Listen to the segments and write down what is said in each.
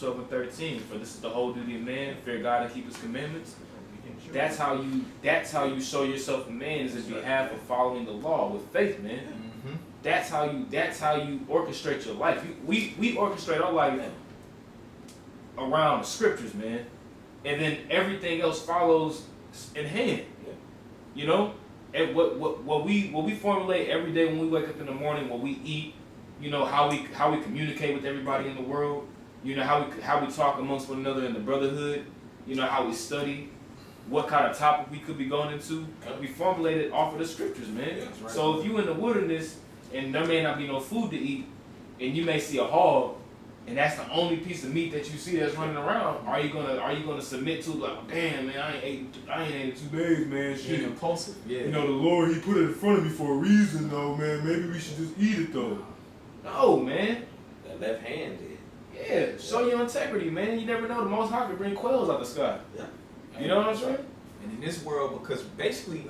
12 and 13. For this is the whole duty of man, fear God and keep his commandments. That's how you show yourself a man, is in behalf of following the law with faith, man. Mm-hmm. That's how you orchestrate your life. We orchestrate our life around the scriptures, man. And then everything else follows in hand. You know? And what we formulate every day when we wake up in the morning, what we eat, you know, how we communicate with everybody in the world, you know, how we talk amongst one another in the brotherhood, you know, how we study, what kind of topic we could be going into, we formulate it off of the scriptures, man. Yeah, right. So if you in the wilderness and there may not be no food to eat, and you may see a hog, and that's the only piece of meat that you see that's running around, are you gonna submit to, like, damn, man, I ain't ate 2 days, man, shit. Being impulsive. Yeah. You know, the Lord, he put it in front of me for a reason, though, man. Maybe we should just eat it, though. No, man. That left hand did. Yeah, show your integrity, man. You never know, the Most High could bring quails out the sky. Yeah. You know what I'm saying? And in this world, because basically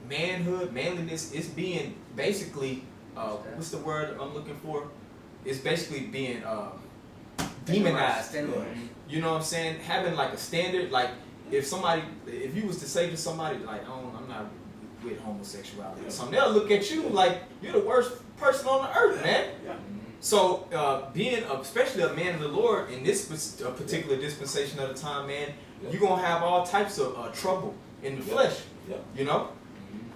manhood, manliness is being basically, what's the word I'm looking for? It's basically being demonized. You know what I'm saying? Having like a standard, like if you was to say to somebody, like, oh, I'm not with homosexuality or something, they'll look at you like you're the worst person on the earth, man. Yeah. So being, especially a man of the Lord in this particular dispensation of the time, man, you're going to have all types of trouble in the flesh, you know?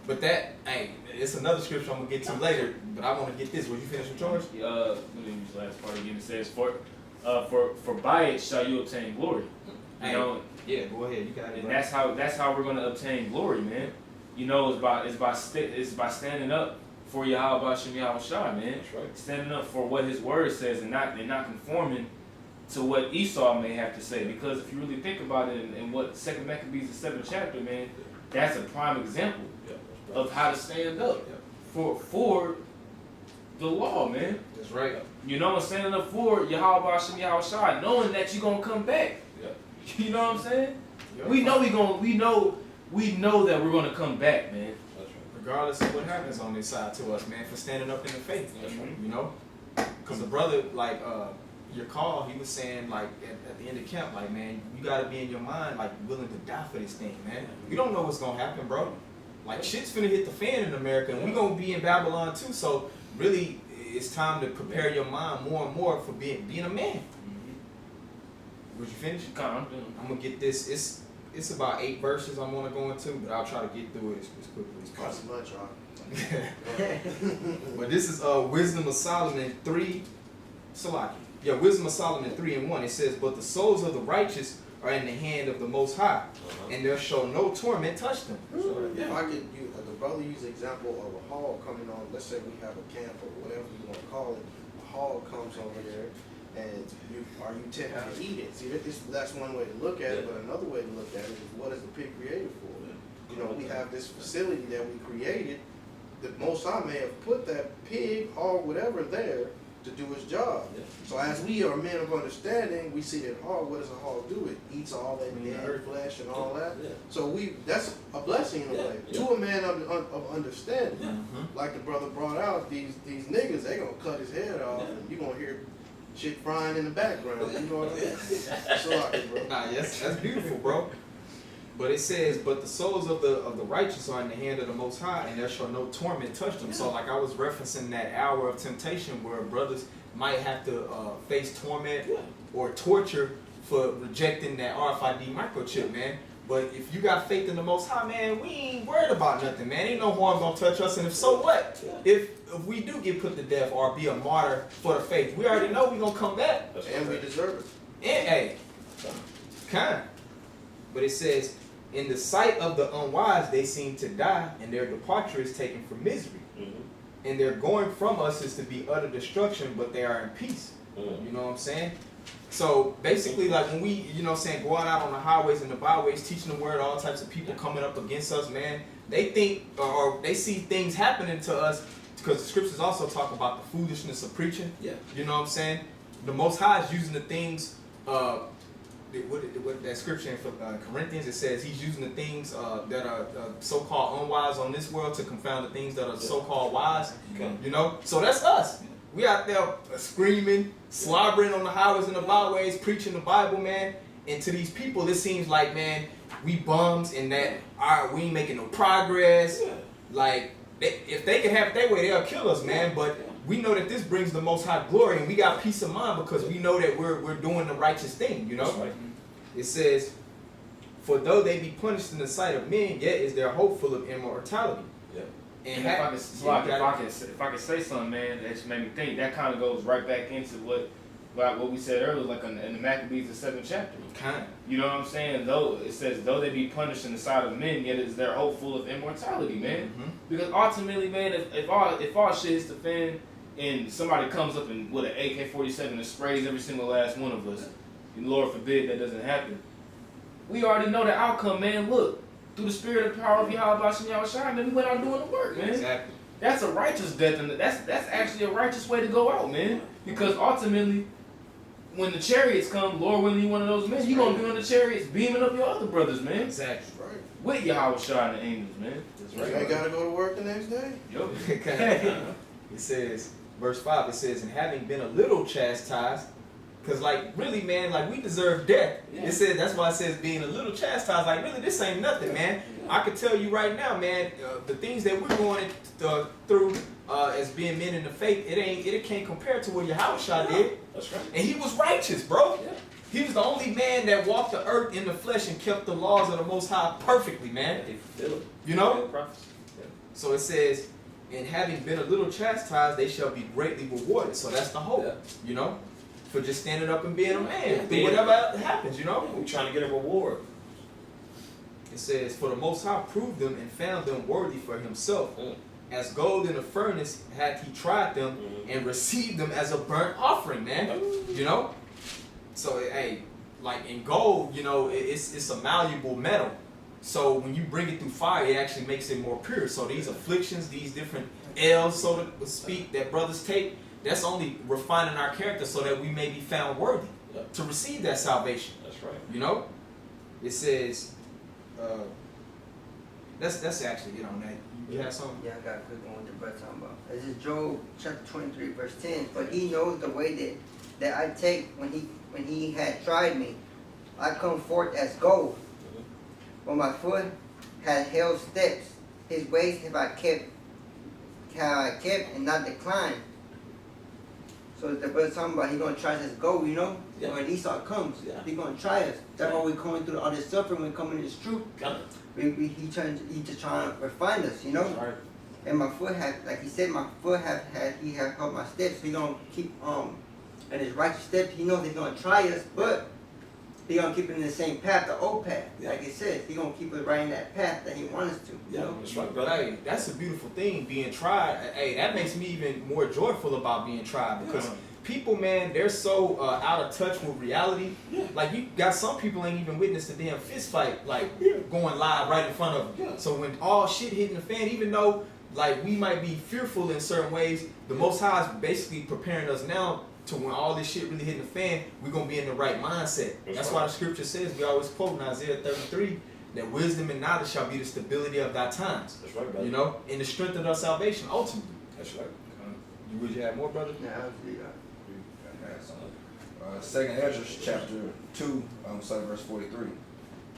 But that, hey, it's another scripture I'm going to get to later, but I want to get this. Will you finish with yours? Let me use the last part again. It says, for by it shall you obtain glory. You know? Yeah, go ahead. You got it. And that's how we're going to obtain glory, man. You know, it's by standing up for Yahweh Hashem Yahweh Shai, man. That's right. Standing up for what his word says and not conforming to what Esau may have to say. Because if you really think about it, and what 2 Maccabees, the 7th chapter, man, that's a prime example of how to stand up for the law, man. That's right. You know, standing up for Yahweh Hashem Yahweh Shai, knowing that you're gonna come back. Yeah. You know what I'm saying? Yeah. We know that we're gonna come back, man. That's right. Regardless of what happens on this side to us, man, for standing up in the faith. That's right. You know? Because the brother, like, your call, he was saying, like, at the end of camp, like, man, you gotta be in your mind, like, willing to die for this thing, man. You don't know what's gonna happen, bro. Like, shit's finna hit the fan in America, and we gonna be in Babylon too. So really, it's time to prepare your mind more and more for being a man. Would you finish? I'm gonna get this. It's about 8 verses I want to go into, but I'll try to get through it as quickly as possible. Much, right? But this is Wisdom of Solomon 3. Salaki. Yeah, Wisdom of Solomon 3:1. It says, "But the souls of the righteous are in the hand of the Most High, and there shall no torment touch them." If I could, the brother used the example of a hog coming on. Let's say we have a camp or whatever you want to call it. A hog comes over there, and are you tempted to eat it? See, that's one way to look at it, but another way to look at it is, what is the pig created for? You know, we have this facility that we created. The Most High may have put that pig or whatever there to do its job. So as we are men of understanding, we see that hog, what does a hog do? It eats all that dead flesh and all that. So that's a blessing in a way. To a man of understanding. Like the brother brought out, these niggas, they gonna cut his head off and you gonna hear shit frying in the background. You know what I mean? So, bro. Nah, yes, that's beautiful, bro. But it says, "But the souls of the righteous are in the hand of the Most High, and there shall no torment touch them." So, like I was referencing that hour of temptation, where brothers might have to face torment or torture for rejecting that RFID microchip, man. But if you got faith in the Most High, man, we ain't worried about nothing, man. Ain't no harm gonna touch us. And if so, what? If we do get put to death or be a martyr for the faith, we already know we gonna come back, and we deserve it. And hey, kind. But it says, "In the sight of the unwise, they seem to die, and their departure is taken for misery. And their going from us is to be utter destruction, but they are in peace." You know what I'm saying? So basically, like when we, you know what I'm saying, going out on the highways and the byways, teaching the word, all types of people coming up against us, man, they think or they see things happening to us, because the scriptures also talk about the foolishness of preaching. You know what I'm saying? The Most High is using the things, what that scripture in Corinthians, it says he's using the things that are so-called unwise on this world to confound the things that are so-called wise. You know, so that's us. We out there screaming, slobbering on the highways and the byways, preaching the Bible, man. And to these people, it seems like, man, we bums and that we ain't making no progress. Yeah. Like, if they can have it their way, they'll kill us, man. But we know that this brings the Most High glory, and we got peace of mind because we know that we're doing the righteous thing, you know? That's right. It says, for though they be punished in the sight of men, yet is their hope full of immortality. Yeah. And if I can say something, man, that just made me think. That kind of goes right back into what we said earlier, like in the Maccabees, the 7th chapter. Kind. You know what I'm saying? Though it says, though they be punished in the sight of men, yet is their hope full of immortality, man. Mm-hmm. Because ultimately, man, if our shit is to fan, and somebody comes up and with an AK-47 and sprays every single last one of us, and Lord forbid that doesn't happen, we already know the outcome, man. Look, through the spirit and power of Yahweh Shem Yahushua, man, we went out doing the work, man. Exactly. That's a righteous death, and that's actually a righteous way to go out, man. Because ultimately, when the chariots come, Lord willing, you one of those men, you gonna be on the chariots beaming up your other brothers, man. Exactly. Right. With Yahushua and the angels, man. That's You right. ain't gotta go to work the next day. Yo. It says, verse 5, it says, and having been a little chastised, because, like, really, man, like, we deserve death. Yeah. It says, that's why it says being a little chastised. Like, really, this ain't nothing, man. I can tell you right now, man, the things that we're going through as being men in the faith, it can't compare to what Yahushua did. That's right. And he was righteous, bro. Yeah. He was the only man that walked the earth in the flesh and kept the laws of the Most High perfectly, man. They fulfill it. You know? Fulfill prophecy. Yeah. So it says, and having been a little chastised, they shall be greatly rewarded. So that's the hope, Yeah. you know? For just standing up and being a man, Yeah, through being- whatever happens, you know? We're trying to get a reward. It says, for the Most High proved them and found them worthy for himself. As gold in a furnace had he tried them and received them as a burnt offering, man. You know? So, hey, like in gold, you know, it's a malleable metal. So when you bring it through fire, it actually makes it more pure. So these afflictions, these different L's, so to speak, that brothers take, that's only refining our character so that we may be found worthy to receive that salvation. That's right. You know? It says, that's actually it on that. You have something? Yeah, I got a quick one with the brother talking about. This is Job chapter 23, verse 10. But he knows the way that I take when he had tried me. I come forth as gold. When my foot had held steps, his ways have I kept and not declined. So the brother talking about he gonna try us as gold, you know? Yeah. When Esau comes, Yeah. he gonna try us. That's why we're going through all this suffering when coming to this truth. Got it. He just trying to refine us, you know? Right. And my foot had, like he said, my foot he have held my steps. He gonna keep in his righteous steps. He knows he's gonna try us, but he gonna keep it in the same path, the old path. Yeah. Like it says, he gonna keep it right in that path that he wants us to. You Yeah, know? that's right, But brother. hey, that's a beautiful thing, being tried. Hey, that makes me even more joyful about being tried because people, man, they're so out of touch with reality. Yeah. Like you got some people ain't even witnessed a damn fist fight, like going live right in front of them. Yeah. So when all shit hitting the fan, even though like we might be fearful in certain ways, the Most High is basically preparing us now to when all this shit really hitting the fan, we're gonna be in the right mindset. That's why the scripture says, we always quote in Isaiah 33, that wisdom and knowledge shall be the stability of thy times. That's right, brother. You know, and the strength of our salvation, ultimately. That's right. Would you have more, brother? Yeah, obviously, Second Ezra chapter 2, verse 43.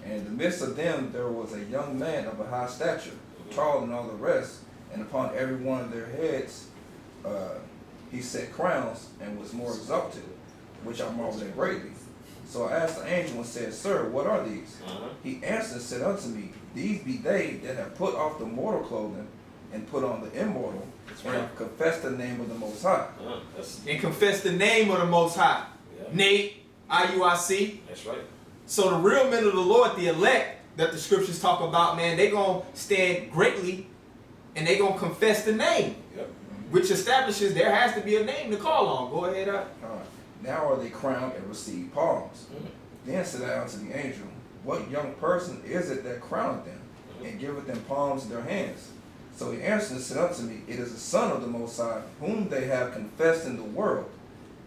And in the midst of them there was a young man of a high stature, taller than all the rest, and upon every one of their heads he set crowns, and was more exalted, which I marveled at greatly. So I asked the angel and said, Sir, what are these? He answered and said unto me, These be they that have put off the mortal clothing, and put on the immortal, and have confessed the name of the Most High. And confess the name of the Most High. Yeah. Nate, IUIC. That's right. So the real men of the Lord, the elect that the scriptures talk about, man, they gonna stand greatly and they gonna confess the name. Yep. Which establishes there has to be a name to call on. Go ahead. Now are they crowned and receive palms. Then said I unto the angel, What young person is it that crowneth them, and giveth them palms in their hands? So he answered and said unto me, It is the Son of the Most High, whom they have confessed in the world.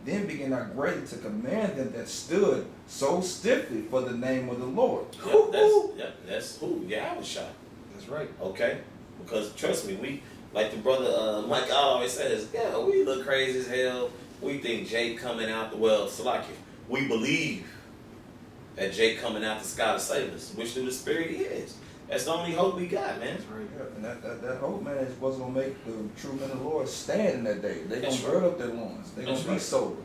Then began I greatly to command them that stood so stiffly for the name of the Lord. That's who? Yahushua. That's right. Okay? Because trust me, Like the brother Mike always says, yeah, we look crazy as hell. We think Jake coming out the well, Salakia. We believe that Jake coming out the sky to save us, which through the Spirit he is. That's the only hope we got, man. Yeah, and that hope, man, is what's gonna make the true men of the Lord stand in that day. They gonna That's gird up their loins. They gonna That's be right. sober.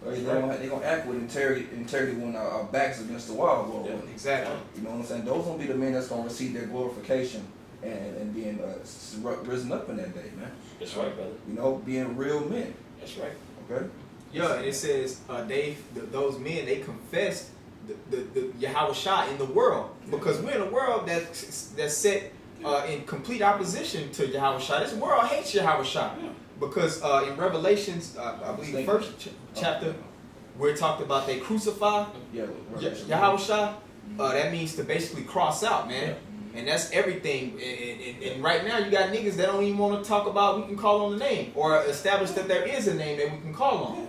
Right? They gonna act with integrity when our backs against the wall. Lord. Yeah. Exactly. You know what I'm saying? Those gonna be the men that's gonna receive their glorification and being risen up in that day, man. That's right, brother. You know, being real men. That's right. Okay. Yeah, and it says those men, they confessed the Yahweh Shah in the world, because we're in a world that's set in complete opposition to Yahweh Shah. This world hates Yahweh Shah, because in Revelations, I believe the first chapter, where it talked about they crucify Yeah. Yahweh Shah, that means to basically cross out, man. And that's everything. And right now, you got niggas that don't even want to talk about we can call on the name, or establish that there is a name that we can call on.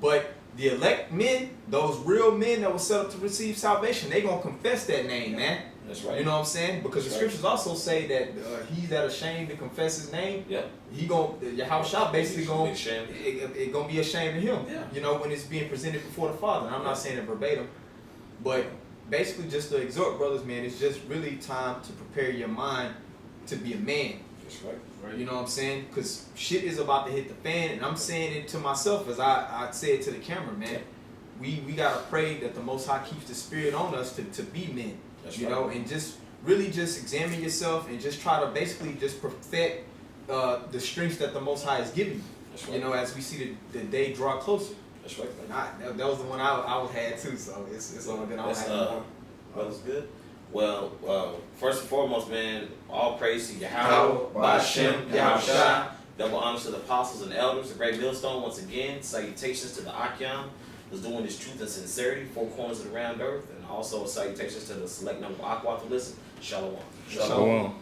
But the elect men, those real men that were set up to receive salvation, they gonna confess that name, man. That's right. You know what I'm saying? Because That's the scriptures also say that he that ashamed to confess his name, Yeah. he Yahweh Shah basically gonna Ashamed. it gonna be ashamed of him. Yeah. You know, when it's being presented before the Father. And I'm not saying it verbatim, but basically just to exhort brothers, man, it's just really time to prepare your mind to be a man. That's right. You know what I'm saying? Because shit is about to hit the fan, and I'm saying it to myself as I say it to the camera, man. We gotta pray that the Most High keeps the spirit on us to be men. That's you right. know, and just really just examine yourself and just try to basically just perfect the strengths that the Most High is giving you. That's right. You know, as we see the day draw closer. That's right. And that was the one I had too, so it's all good. I don't That's, have more. Brother's good. Well, first and foremost, man, all praise to Yahweh, Yahweh, Hashem, Yahweh Yahweh Shah. Shah. Double honors to the apostles and elders, the great millstone once again. Salutations to the Akyam, who's doing this truth and sincerity, four corners of the round earth, and also salutations to the select number of Aqua to listen. Shalom. Shalom.